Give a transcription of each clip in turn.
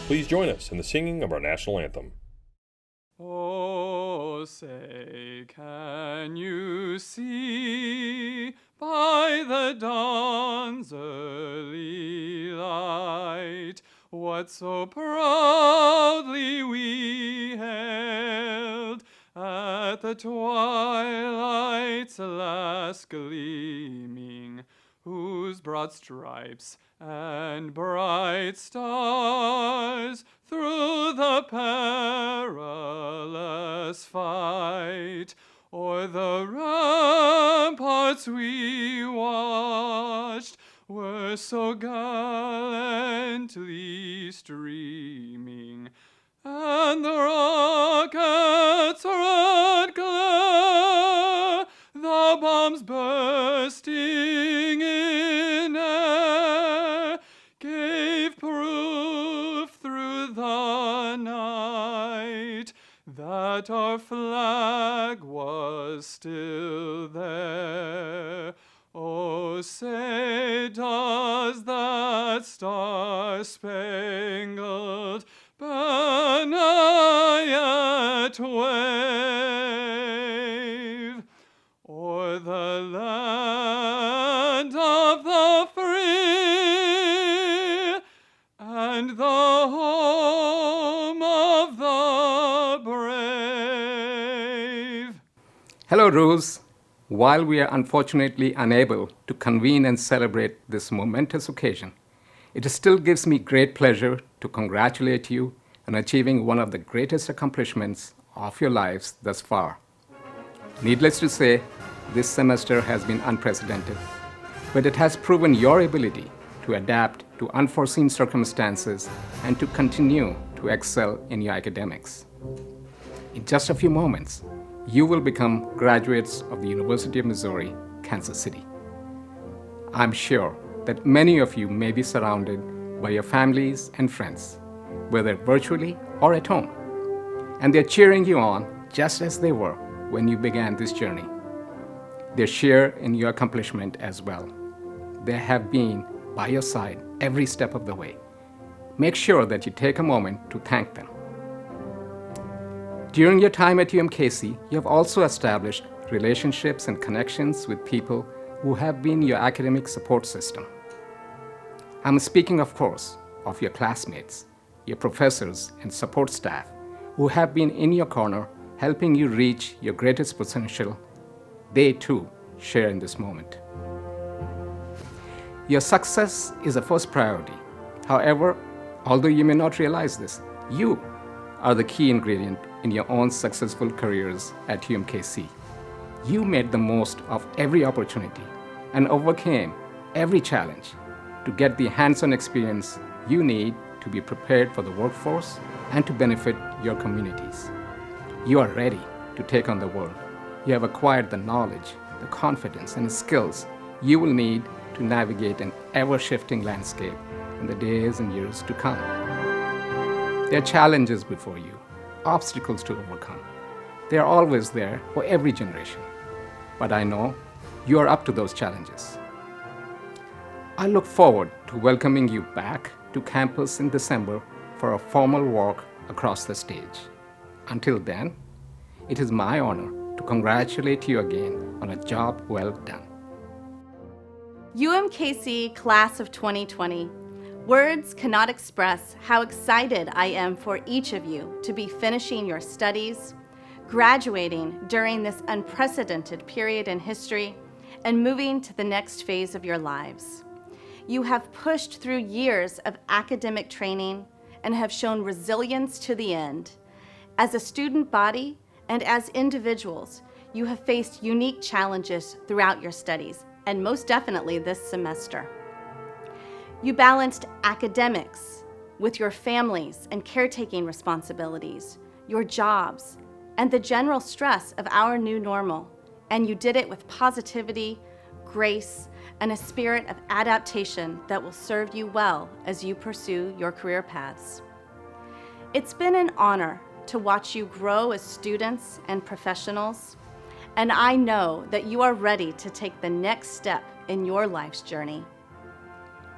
Please join us in the singing of our national anthem. Oh, say, can you see by the dawn's early light what so proudly we hailed at the twilight's last gleaming, whose broad stripes and bright stars through the perilous fight o'er the ramparts we watched were so gallantly streaming, and the rockets' red glare, the bombs bursting in air, gave proof through the night that our flag was still there. Oh, say, does that star-spangled banner yet wave o'er the land of the free and the home of the brave? Hello, Rose. While we are unfortunately unable to convene and celebrate this momentous occasion, it still gives me great pleasure to congratulate you on achieving one of the greatest accomplishments of your lives thus far. Needless to say, this semester has been unprecedented, but it has proven your ability to adapt to unforeseen circumstances and to continue to excel in your academics. In just a few moments, you will become graduates of the University of Missouri, Kansas City. I'm sure that many of you may be surrounded by your families and friends, whether virtually or at home, and they're cheering you on just as they were when you began this journey. They share in your accomplishment as well. They have been by your side every step of the way. Make sure that you take a moment to thank them. During your time at UMKC, you have also established relationships and connections with people who have been your academic support system. I'm speaking, of course, of your classmates, your professors and support staff who have been in your corner helping you reach your greatest potential. They too share in this moment. Your success is a first priority. However, although you may not realize this, you are the key ingredient in your own successful careers at UMKC. You made the most of every opportunity and overcame every challenge to get the hands-on experience you need to be prepared for the workforce and to benefit your communities. You are ready to take on the world. You have acquired the knowledge, the confidence, and skills you will need to navigate an ever-shifting landscape in the days and years to come. There are challenges before you, obstacles to overcome. They are always there for every generation. But I know you are up to those challenges. I look forward to welcoming you back to campus in December for a formal walk across the stage. Until then, it is my honor to congratulate you again on a job well done. UMKC Class of 2020. Words cannot express how excited I am for each of you to be finishing your studies, graduating during this unprecedented period in history, and moving to the next phase of your lives. You have pushed through years of academic training and have shown resilience to the end. As a student body and as individuals, you have faced unique challenges throughout your studies, and most definitely this semester. You balanced academics with your families and caretaking responsibilities, your jobs, and the general stress of our new normal, and you did it with positivity, grace, and a spirit of adaptation that will serve you well as you pursue your career paths. It's been an honor to watch you grow as students and professionals, and I know that you are ready to take the next step in your life's journey.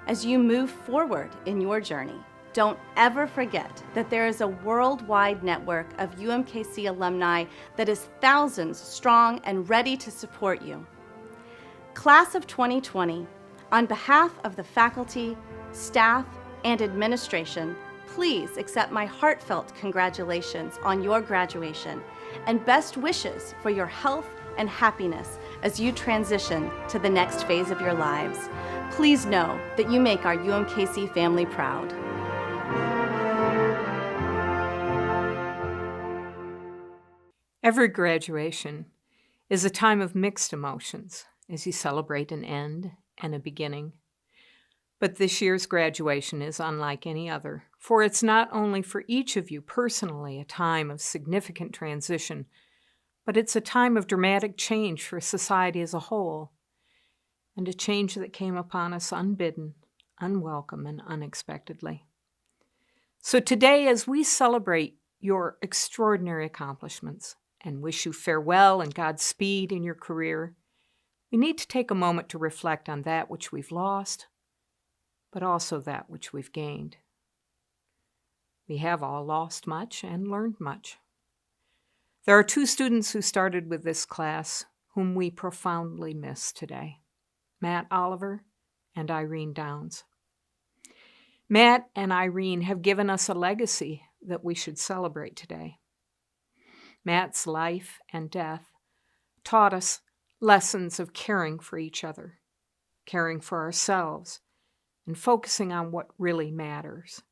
As you move forward in your journey, don't ever forget that there is a worldwide network of UMKC alumni that is thousands strong and ready to support you. Class of 2020, on behalf of the faculty, staff, and administration, please accept my heartfelt congratulations on your graduation and best wishes for your health and happiness as you transition to the next phase of your lives. Please know that you make our UMKC family proud. Every graduation is a time of mixed emotions as you celebrate an end and a beginning. But this year's graduation is unlike any other, for it's not only for each of you personally a time of significant transition, but it's a time of dramatic change for society as a whole, and a change that came upon us unbidden, unwelcome, and unexpectedly. So today, as we celebrate your extraordinary accomplishments and wish you farewell and Godspeed in your career, we need to take a moment to reflect on that which we've lost, but also that which we've gained. We have all lost much and learned much. There are two students who started with this class whom we profoundly miss today, Matt Oliver and Irene Downs. Matt and Irene have given us a legacy that we should celebrate today. Matt's life and death taught us lessons of caring for each other, caring for ourselves, and focusing on what really matters.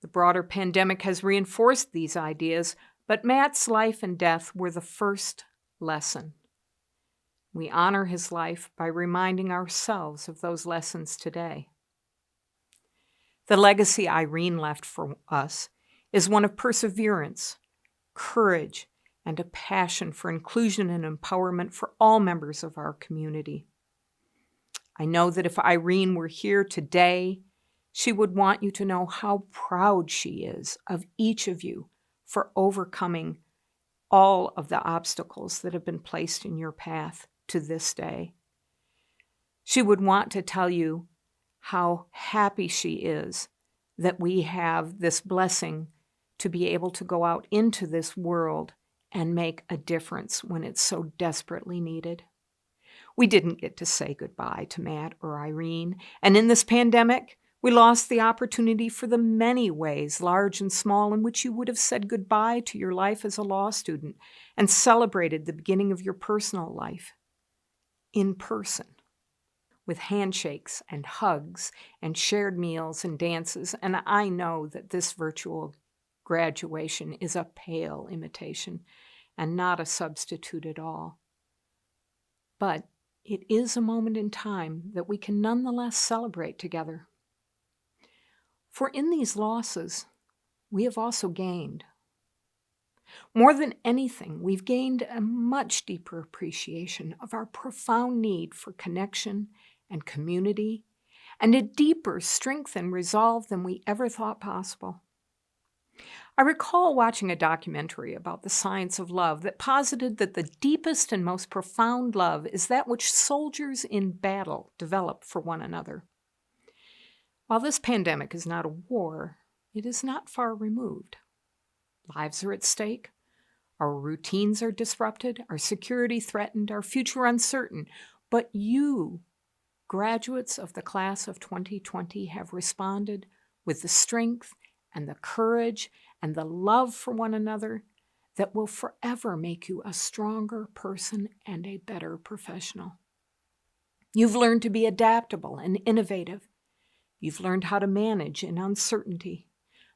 The broader pandemic has reinforced these ideas, but Matt's life and death were the first lesson. We honor his life by reminding ourselves of those lessons today. The legacy Irene left for us is one of perseverance, courage, and a passion for inclusion and empowerment for all members of our community. I know that if Irene were here today, she would want you to know how proud she is of each of you for overcoming all of the obstacles that have been placed in your path to this day. She would want to tell you how happy she is that we have this blessing to be able to go out into this world and make a difference when it's so desperately needed. We didn't get to say goodbye to Matt or Irene, and in this pandemic, we lost the opportunity for the many ways, large and small, in which you would have said goodbye to your life as a law student and celebrated the beginning of your personal life in person, with handshakes and hugs and shared meals and dances. And I know that this virtual graduation is a pale imitation and not a substitute at all. But it is a moment in time that we can nonetheless celebrate together. For in these losses, we have also gained. More than anything, we've gained a much deeper appreciation of our profound need for connection and community, and a deeper strength and resolve than we ever thought possible. I recall watching a documentary about the science of love that posited that the deepest and most profound love is that which soldiers in battle develop for one another. While this pandemic is not a war, it is not far removed. Lives are at stake, our routines are disrupted, our security threatened, our future uncertain, but you, graduates of the class of 2020, have responded with the strength and the courage and the love for one another that will forever make you a stronger person and a better professional. You've learned to be adaptable and innovative. You've learned how to manage in uncertainty.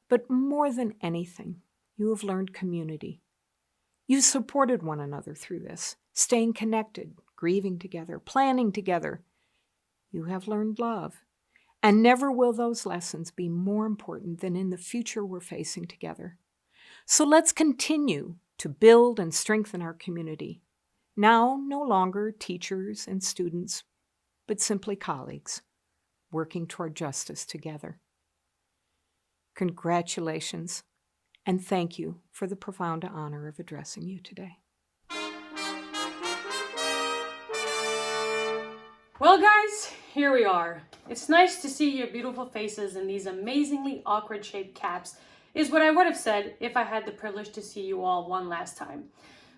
But more than anything, you have learned community. You've supported one another through this, staying connected, grieving together, planning together. You have learned love. And never will those lessons be more important than in the future we're facing together. So let's continue to build and strengthen our community. Now, no longer teachers and students, but simply colleagues, working toward justice together. Congratulations, and thank you for the profound honor of addressing you today. Well, guys, here we are. It's nice to see your beautiful faces in these amazingly awkward shaped caps, is what I would have said if I had the privilege to see you all one last time.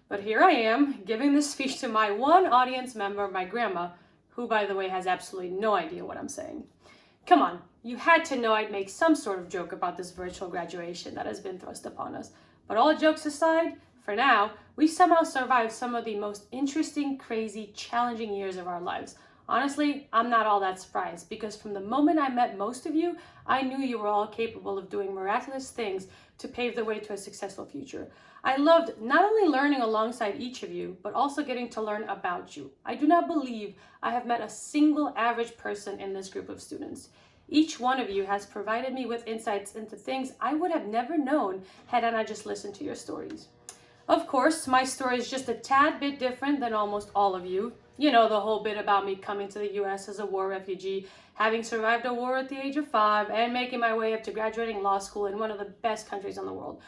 But here I am, giving this speech to my one audience member, my grandma, who, by the way, has absolutely no idea what I'm saying. Come on, you had to know I'd make some sort of joke about this virtual graduation that has been thrust upon us. But all jokes aside, for now, we somehow survived some of the most interesting, crazy, challenging years of our lives. Honestly, I'm not all that surprised, because from the moment I met most of you, I knew you were all capable of doing miraculous things to pave the way to a successful future. I loved not only learning alongside each of you, but also getting to learn about you. I do not believe I have met a single average person in this group of students. Each one of you has provided me with insights into things I would have never known had I not just listened to your stories. Of course, my story is just a tad bit different than almost all of you. You know, the whole bit about me coming to the US as a war refugee, having survived a war at the age of 5, and making my way up to graduating law school in one of the best countries in the world.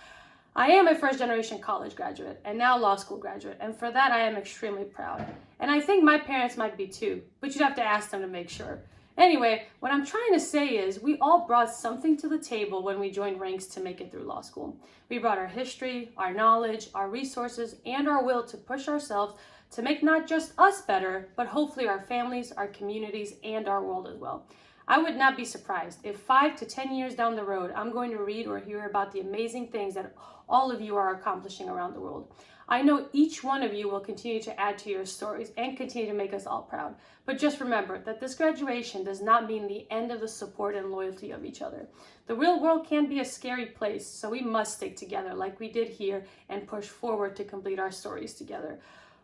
I am a first-generation college graduate and now law school graduate, and for that I am extremely proud. And I think my parents might be too, but you'd have to ask them to make sure. Anyway, what I'm trying to say is we all brought something to the table when we joined ranks to make it through law school. We brought our history, our knowledge, our resources, and our will to push ourselves to make not just us better, but hopefully our families, our communities, and our world as well. I would not be surprised if 5 to 10 years down the road, I'm going to read or hear about the amazing things that all of you are accomplishing around the world. I know each one of you will continue to add to your stories and continue to make us all proud. But just remember that this graduation does not mean the end of the support and loyalty of each other. The real world can be a scary place, so we must stick together like we did here and push forward to complete our stories together.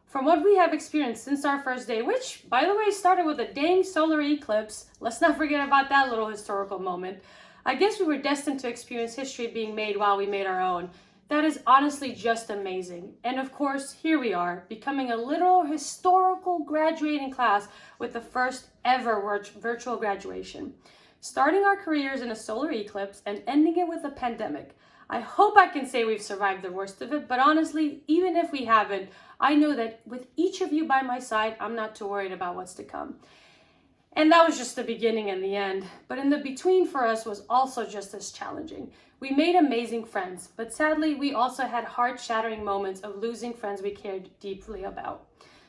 From what we have experienced since our first day, which, by the way, started with a dang solar eclipse, let's not forget about that little historical moment, I guess we were destined to experience history being made while we made our own. That is honestly just amazing. And of course, here we are, becoming a literal historical graduating class with the first ever virtual graduation. Starting our careers in a solar eclipse and ending it with a pandemic. I hope I can say we've survived the worst of it, but honestly, even if we haven't, I know that with each of you by my side, I'm not too worried about what's to come. And that was just the beginning and the end. But in the between for us was also just as challenging. We made amazing friends, but sadly, we also had heart-shattering moments of losing friends we cared deeply about.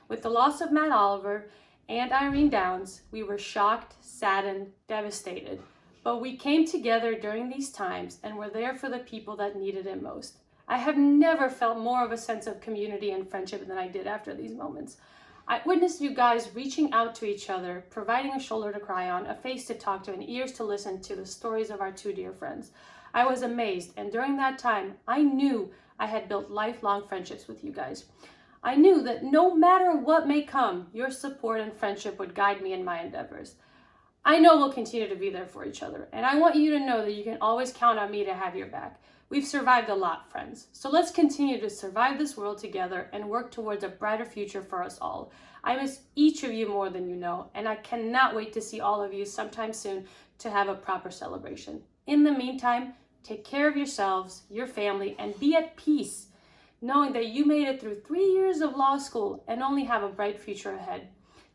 With the loss of Matt Oliver and Irene Downs, we were shocked, saddened, devastated. But we came together during these times and were there for the people that needed it most. I have never felt more of a sense of community and friendship than I did after these moments. I witnessed you guys reaching out to each other, providing a shoulder to cry on, a face to talk to, and ears to listen to the stories of our two dear friends. I was amazed, and during that time, I knew I had built lifelong friendships with you guys. I knew that no matter what may come, your support and friendship would guide me in my endeavors. I know we'll continue to be there for each other, and I want you to know that you can always count on me to have your back. We've survived a lot, friends, so let's continue to survive this world together and work towards a brighter future for us all. I miss each of you more than you know, and I cannot wait to see all of you sometime soon to have a proper celebration. In the meantime, take care of yourselves, your family, and be at peace, knowing that you made it through 3 years of law school and only have a bright future ahead.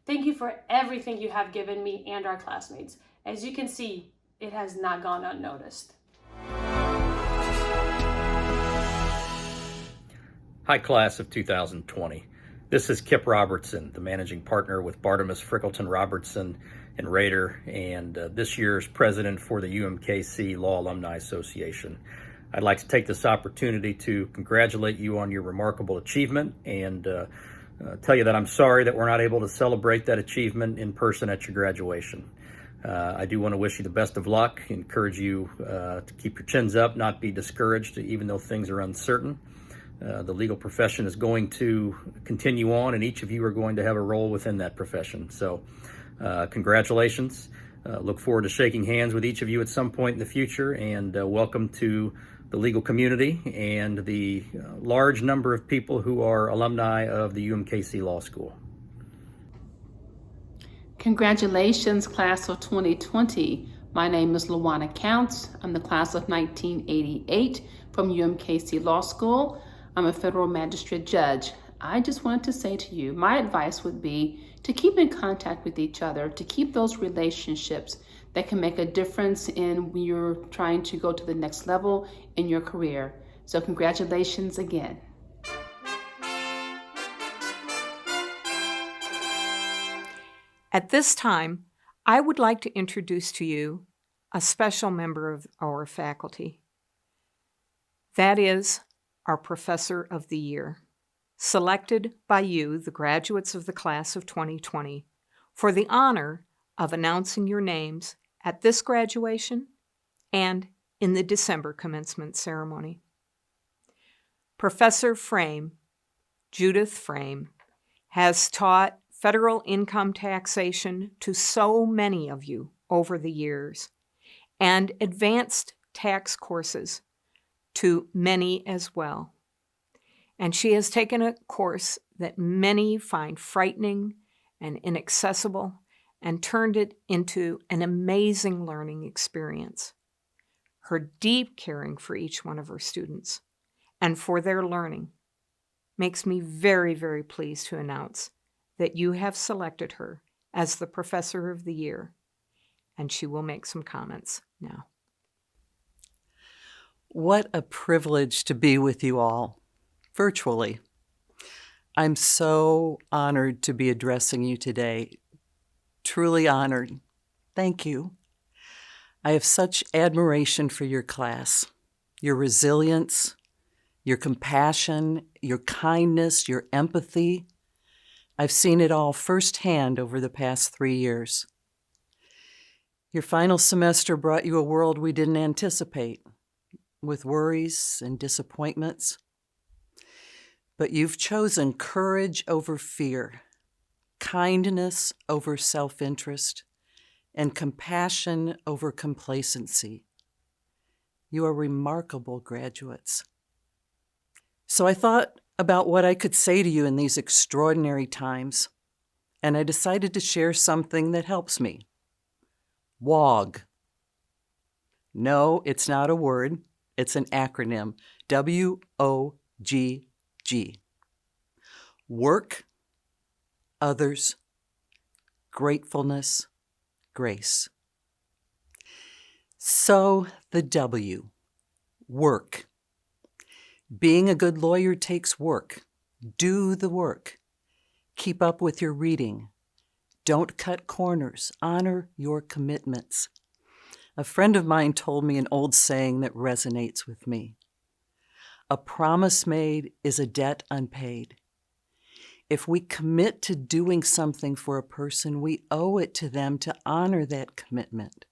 Thank you for everything you have given me and our classmates. As you can see, it has not gone unnoticed. Hi, class of 2020. This is Kip Robertson, the managing partner with Bartimus, Frickleton, Robertson, and Rader, and this year's president for the UMKC Law Alumni Association. I'd like to take this opportunity to congratulate you on your remarkable achievement and tell you that I'm sorry that we're not able to celebrate that achievement in person at your graduation. I do want to wish you the best of luck, encourage you to keep your chins up, not be discouraged, even though things are uncertain. The legal profession is going to continue on, and each of you are going to have a role within that profession. So congratulations. Look forward to shaking hands with each of you at some point in the future, and welcome to the legal community and the large number of people who are alumni of the UMKC Law School. Congratulations, class of 2020. My name is Luana Counts. I'm the class of 1988 from UMKC Law School. I'm a federal magistrate judge. I just wanted to say to you, my advice would be to keep in contact with each other, to keep those relationships that can make a difference in when you're trying to go to the next level in your career. So congratulations again. At this time, I would like to introduce to you a special member of our faculty. That is our Professor of the Year, selected by you, the graduates of the class of 2020, for the honor of announcing your names at this graduation and in the December commencement ceremony. Professor Frame, Judith Frame, has taught federal income taxation to so many of you over the years, and advanced tax courses to many as well. And she has taken a course that many find frightening and inaccessible and turned it into an amazing learning experience. Her deep caring for each one of her students and for their learning makes me very, very pleased to announce that you have selected her as the Professor of the Year, and she will make some comments now. What a privilege to be with you all, virtually. I'm so honored to be addressing you today. Truly honored. Thank you. I have such admiration for your class, your resilience, your compassion, your kindness, your empathy. I've seen it all firsthand over the past 3 years. Your final semester brought you a world we didn't anticipate, with worries and disappointments. But you've chosen courage over fear, kindness over self-interest, and compassion over complacency. You are remarkable graduates. So I thought about what I could say to you in these extraordinary times, and I decided to share something that helps me. WOG. No, it's not a word. It's an acronym. WOGG. Work, others, gratefulness, grace. So the W, work. Being a good lawyer takes work. Do the work. Keep up with your reading. Don't cut corners. Honor your commitments. A friend of mine told me an old saying that resonates with me. A promise made is a debt unpaid. If we commit to doing something for a person, we owe it to them to honor that commitment.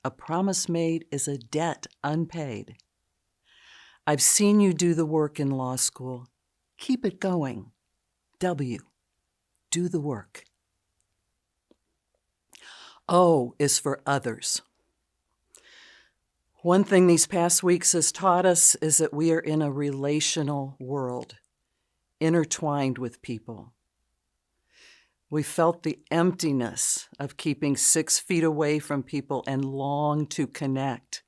A promise made is a debt unpaid. I've seen you do the work in law school. Keep it going. W, do the work. O is for others. One thing these past weeks has taught us is that we are in a relational world, intertwined with people. We felt the emptiness of keeping 6 feet away from people and long to connect.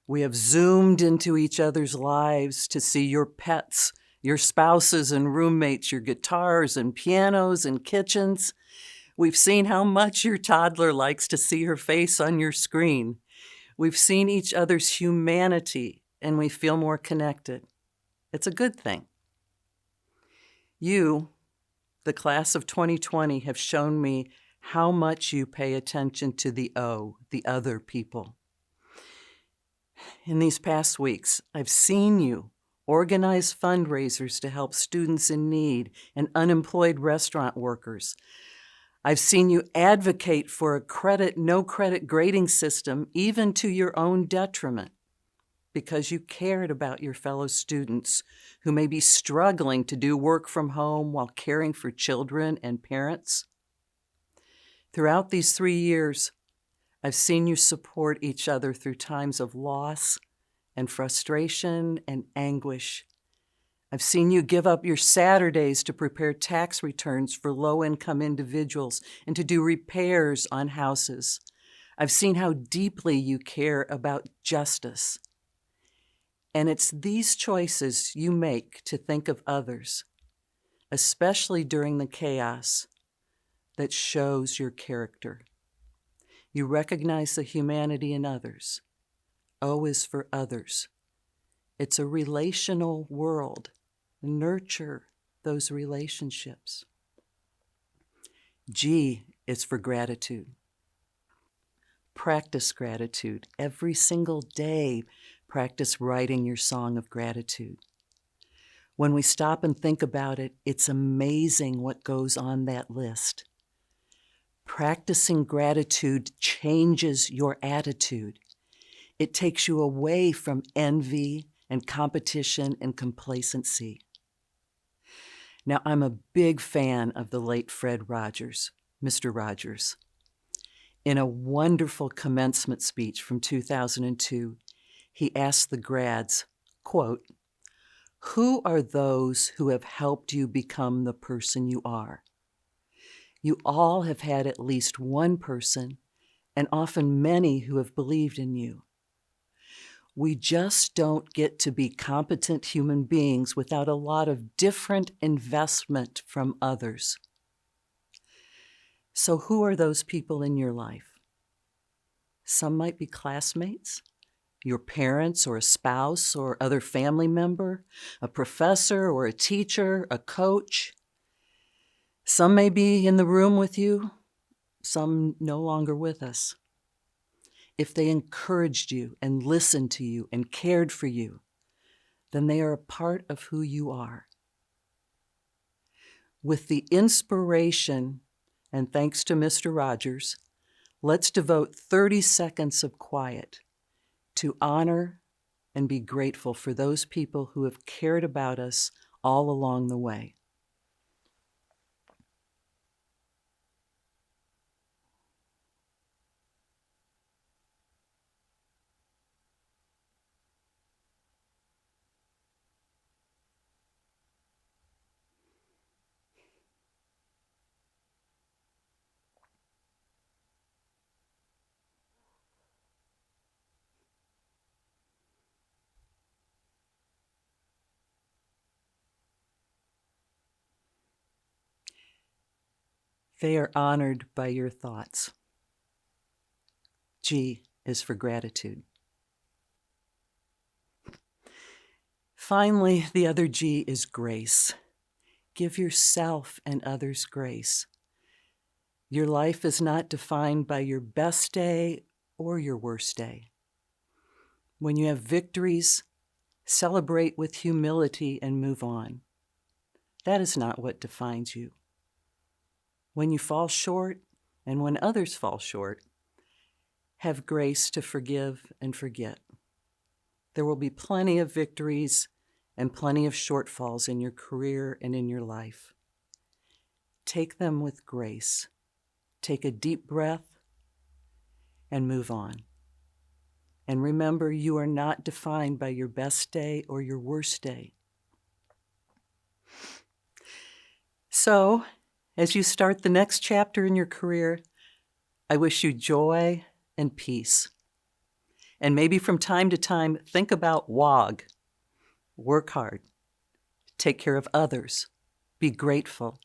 We have zoomed into each other's lives to see your pets, your spouses and roommates, your guitars and pianos and kitchens. We've seen how much your toddler likes to see her face on your screen. We've seen each other's humanity, and we feel more connected. It's a good thing. You, the class of 2020, have shown me how much you pay attention to the O, the other people. In these past weeks, I've seen you organize fundraisers to help students in need and unemployed restaurant workers. I've seen you advocate for a no credit grading system, even to your own detriment, because you cared about your fellow students who may be struggling to do work from home while caring for children and parents. Throughout these 3 years, I've seen you support each other through times of loss and frustration and anguish. I've seen you give up your Saturdays to prepare tax returns for low-income individuals and to do repairs on houses. I've seen how deeply you care about justice. And it's these choices you make to think of others especially during the chaos that shows your character. You recognize the humanity in others. O is for others. It's a relational world. Nurture those relationships. G is for gratitude. Practice gratitude. Every single day, practice writing your song of gratitude. When we stop and think about it, it's amazing what goes on that list. Practicing gratitude changes your attitude. It takes you away from envy and competition and complacency. Now, I'm a big fan of the late Fred Rogers, Mr. Rogers. In a wonderful commencement speech from 2002, he asked the grads, quote, "Who are those who have helped you become the person you are?" You all have had at least one person, and often many, who have believed in you. We just don't get to be competent human beings without a lot of different investment from others. So who are those people in your life? Some might be classmates, your parents or a spouse or other family member, a professor or a teacher, a coach. Some may be in the room with you, some no longer with us. If they encouraged you and listened to you and cared for you, then they are a part of who you are. With the inspiration, and thanks to Mr. Rogers, let's devote 30 seconds of quiet to honor and be grateful for those people who have cared about us all along the way. They are honored by your thoughts. G is for gratitude. Finally, the other G is grace. Give yourself and others grace. Your life is not defined by your best day or your worst day. When you have victories, celebrate with humility and move on. That is not what defines you. When you fall short, and when others fall short, have grace to forgive and forget. There will be plenty of victories and plenty of shortfalls in your career and in your life. Take them with grace. Take a deep breath and move on. And remember, you are not defined by your best day or your worst day. So, as you start the next chapter in your career, I wish you joy and peace. And maybe from time to time, think about WOG. Work hard. Take care of others. Be grateful.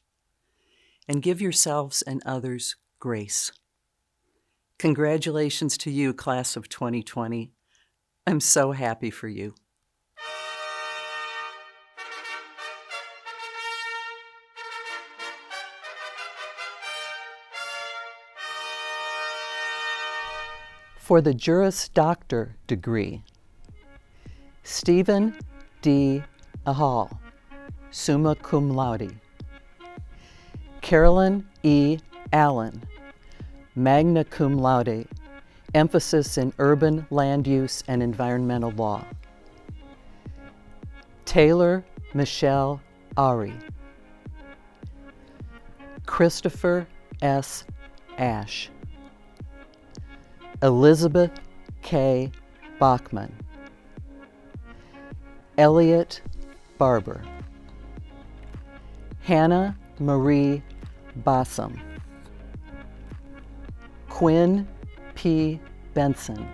And give yourselves and others grace. Congratulations to you, class of 2020. I'm so happy for you. For the Juris Doctor degree, Stephen D. Ahal, summa cum laude. Carolyn E. Allen, magna cum laude, emphasis in urban land use and environmental law. Taylor Michelle Ari. Christopher S. Ash. Elizabeth K. Bachman. Elliot Barber. Hannah Marie Bossum. Quinn P. Benson.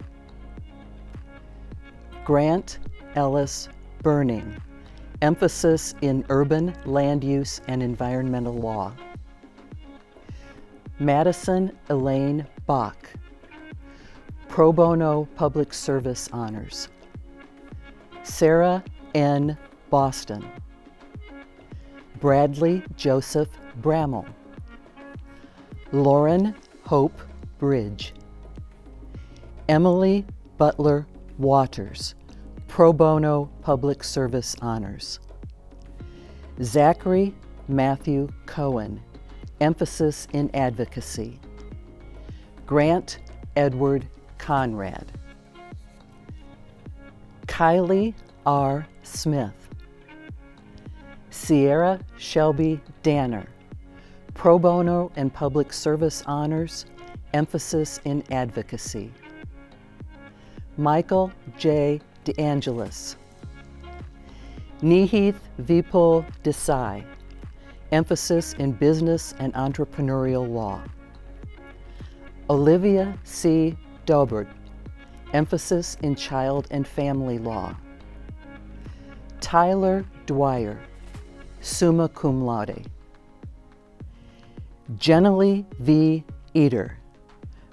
Grant Ellis Burning, emphasis in urban land use and environmental law. Madison Elaine Bach, pro bono public service honors. Sarah N. Boston. Bradley Joseph Brammel. Lauren Hope Bridge. Emily Butler Waters, pro bono public service honors. Zachary Matthew Cohen, emphasis in advocacy. Grant Edward Conrad. Kylie R. Smith. Sierra Shelby Danner, pro bono and public service honors, emphasis in advocacy. Michael J. DeAngelis. Nihith Vipul Desai, emphasis in business and entrepreneurial law. Olivia C. Dobert, emphasis in child and family law. Tyler Dwyer, summa cum laude. Jenalee V. Eder,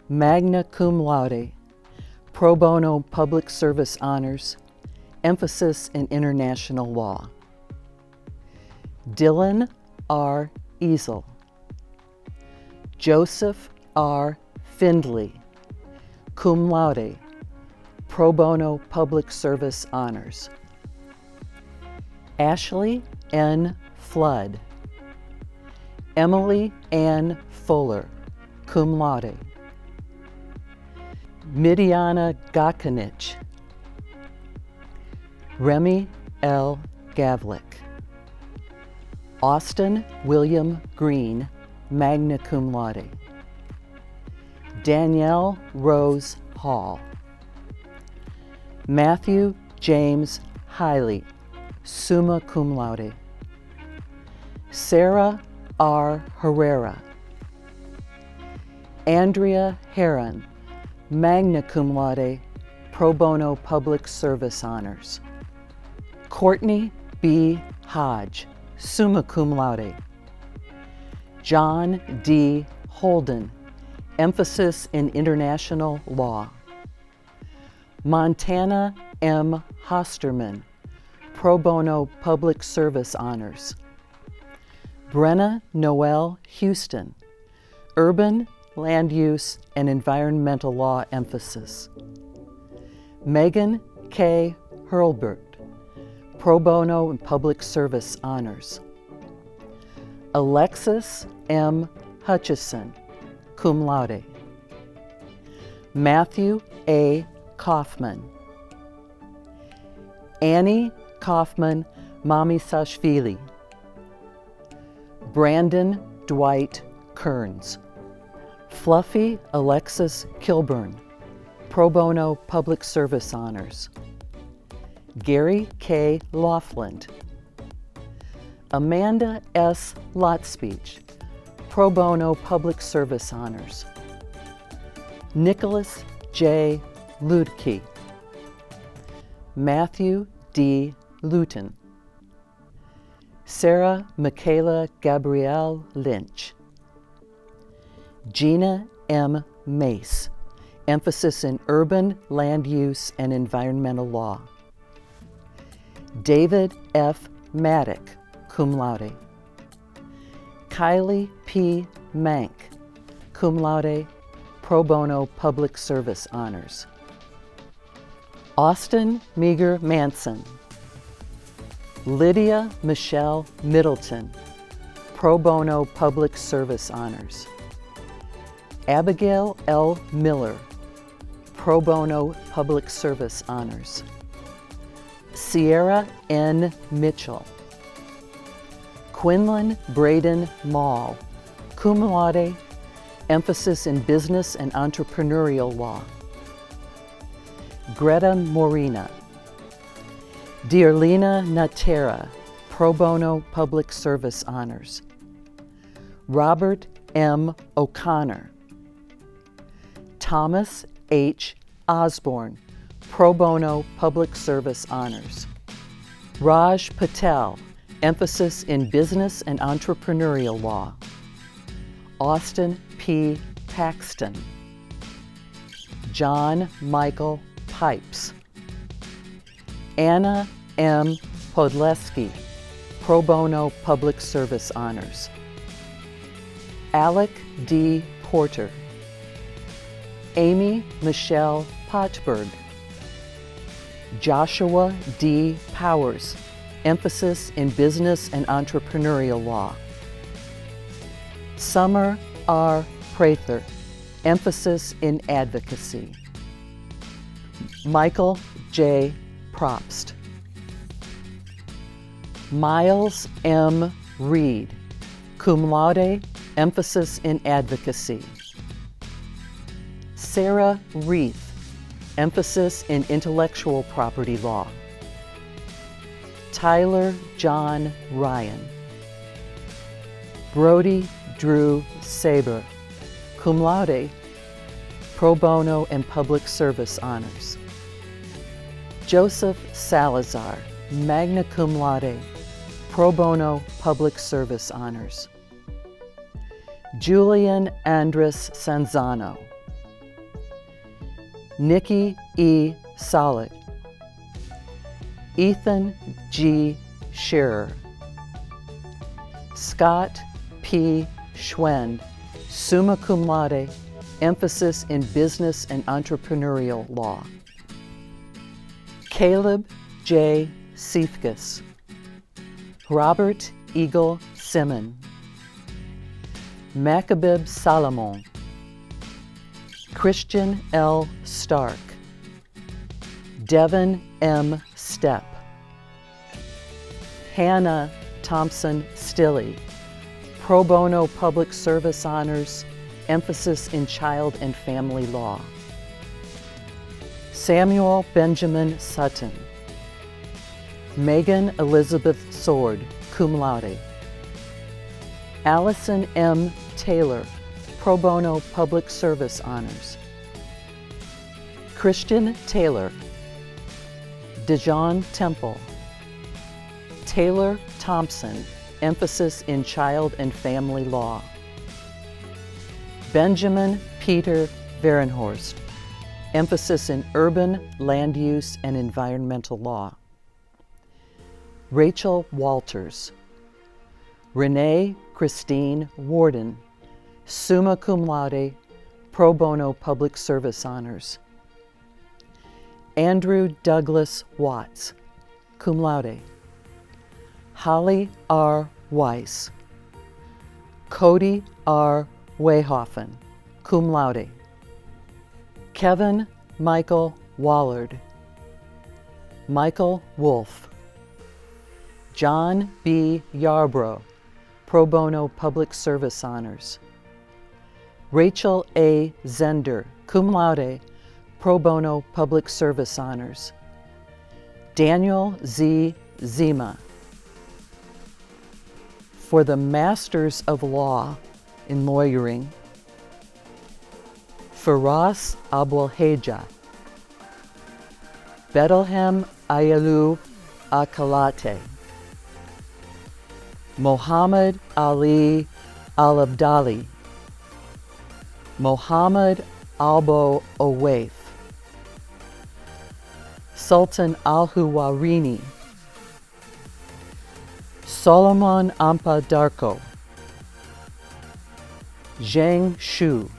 magna cum laude, pro bono public service honors, emphasis in international law. Dylan R. Easel. Joseph R. Findley, cum laude, pro bono public service honors. Ashley N. Flood. Emily Ann Fuller, cum laude. Midiana Gakanich. Remy L. Gavlik. Austin William Green, magna cum laude. Danielle Rose Hall. Matthew James Hiley, summa cum laude. Sarah R. Herrera. Andrea Heron, magna cum laude, pro bono public service honors. Courtney B. Hodge, summa cum laude. John D. Holden, emphasis in international law. Montana M. Hosterman, pro bono public service honors. Brenna Noel Houston, urban, land use, and environmental law emphasis. Megan K. Hurlbert, pro bono and public service honors. Alexis M. Hutchison, cum laude. Matthew A. Kaufman. Annie Kaufman Mamisashvili. Brandon Dwight Kearns. Fluffy Alexis Kilburn, pro bono public service honors. Gary K. Laughlin. Amanda S. Lotspeech, pro bono public service honors. Nicholas J. Ludke. Matthew D. Luton. Sarah Michaela Gabrielle Lynch. Gina M. Mace, emphasis in urban, land use, and environmental law. David F. Maddock, cum laude. Kylie P. Mank, cum laude, pro bono public service honors. Austin Meager Manson. Lydia Michelle Middleton, pro bono public service honors. Abigail L. Miller, pro bono public service honors. Sierra N. Mitchell. Quinlan Braden Mall, cum laude, emphasis in business and entrepreneurial law. Greta Morina. Dearlina Natera, pro bono public service honors. Robert M. O'Connor. Thomas H. Osborne, pro bono public service honors. Raj Patel, emphasis in business and entrepreneurial law. Austin P. Paxton. John Michael Pipes. Anna M. Podleski, pro bono public service honors. Alec D. Porter. Amy Michelle Potberg. Joshua D. Powers, emphasis in business and entrepreneurial law. Summer R. Prather, emphasis in advocacy. Michael J. Probst. Miles M. Reed, cum laude, emphasis in advocacy. Sarah Reith, emphasis in intellectual property law. Tyler John Ryan. Brody Drew Saber, cum laude, pro bono and public service honors. Joseph Salazar, magna cum laude, pro bono public service honors. Julian Andres Sanzano. Nikki E. Solid. Ethan G. Scherer. Scott P. Schwend, summa cum laude, emphasis in business and entrepreneurial law. Caleb J. Seifkes. Robert Eagle Simon. Maccabib Salomon. Christian L. Stark. Devin M. Stepp. Hannah Thompson Stilley, pro bono public service honors, emphasis in child and family law. Samuel Benjamin Sutton. Megan Elizabeth Sword, cum laude. Allison M. Taylor, pro bono public service honors. Christian Taylor. Dejon Temple. Taylor Thompson, emphasis in child and family law. Benjamin Peter Varenhorst, emphasis in urban, land use, and environmental law. Rachel Walters. Renee Christine Warden, summa cum laude, pro bono public service honors. Andrew Douglas Watts, cum laude. Holly R. Weiss. Cody R. Wayhoffen, cum laude. Kevin Michael Wallard. Michael Wolf. John B. Yarbrough, pro bono public service honors. Rachel A. Zender, cum laude, pro bono public service honors. Daniel Z. Zima. For the Masters of Law in Lawyering, Firas Abulheja. Bethlehem Ayalu Akalate. Mohammed Ali Al-Abdali. Mohammed Albo Owaif. Sultan Al-Huwarini. Solomon Ampa Darko. Zhang Shu.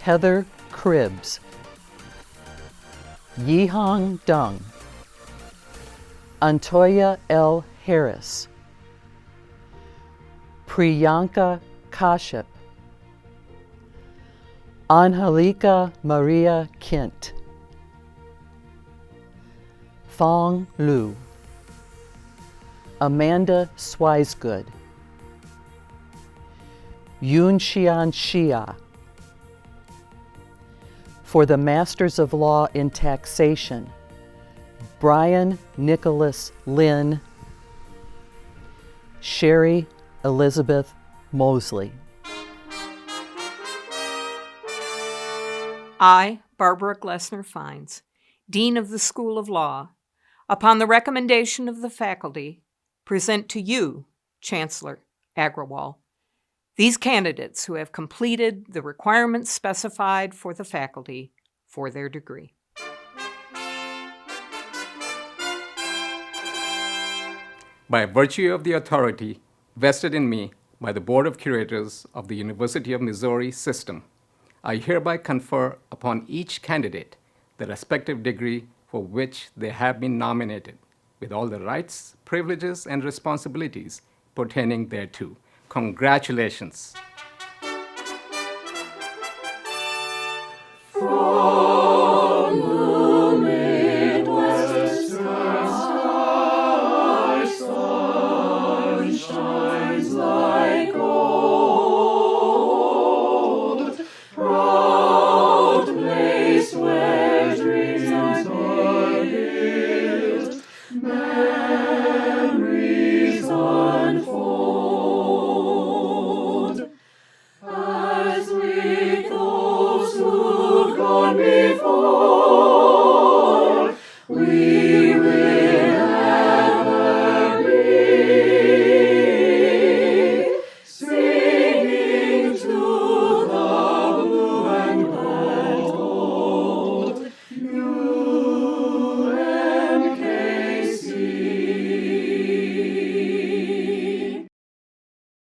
Heather Cribbs. Yihong Deng. Antoya L. Harris. Priyanka Kashyap. Angelica Maria Kint. Thong Lu. Amanda Swisegood. Yoon Xian Xia. For the Masters of Law in Taxation, Brian Nicholas Lynn. Sherry Elizabeth Mosley. I, Barbara Glessner Fines, Dean of the School of Law, upon the recommendation of the faculty, present to you, Chancellor Agrawal, these candidates who have completed the requirements specified for the faculty for their degree. By virtue of the authority vested in me by the Board of Curators of the University of Missouri System, I hereby confer upon each candidate the respective degree for which they have been nominated, with all the rights, privileges, and responsibilities pertaining thereto. Congratulations.